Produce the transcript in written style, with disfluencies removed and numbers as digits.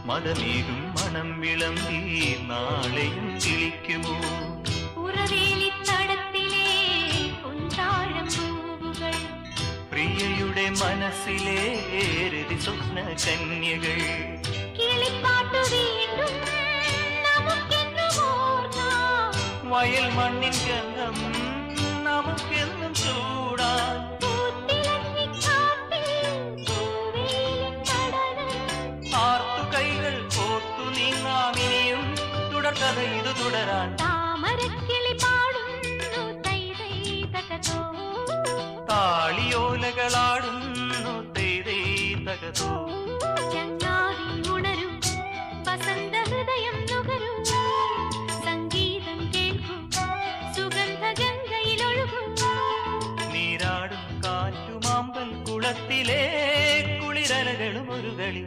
മതമേകും മണം വിളമ്പി നാളെയും വിളിക്കുമോ? ഉറവേലിത്തടത്തിലെ പൊൻതാഴം പൂവുകൾ, പ്രിയയുടെ മനസ്സിലെ രതി സ്വപ്ന കന്യകൾ, കിളിപ്പാട്ടു വീണ്ടും നമുക്കെന്നും ഓർക്കാം. വയൽ മണ്ണിൻ ഗന്ധം നമുക്കെന്നും ചൂടാൻ, ആർത്തുകൈകൾ കോർത്തു നീങ്ങാമിനിയും തുടർക്കഥ ഇത് തുടരാൻ. താമരക്കിളി പാടുന്നു തൈ തൈ തകതോ, താളിയോലകളാടുന്നു തേതേ തകതോ. ചങ്ങാതി ഉണരൂ, വസന്ത ഹൃദയം നുകരൂ, സംഗീതം കേൾക്കൂ, സുഗന്ധ ഗംഗയിലൊഴുകൂ. നീരാടും കാറ്റുമാമ്പൽ കുളത്തിലെ കുളിരലകളും ഒരു കളി.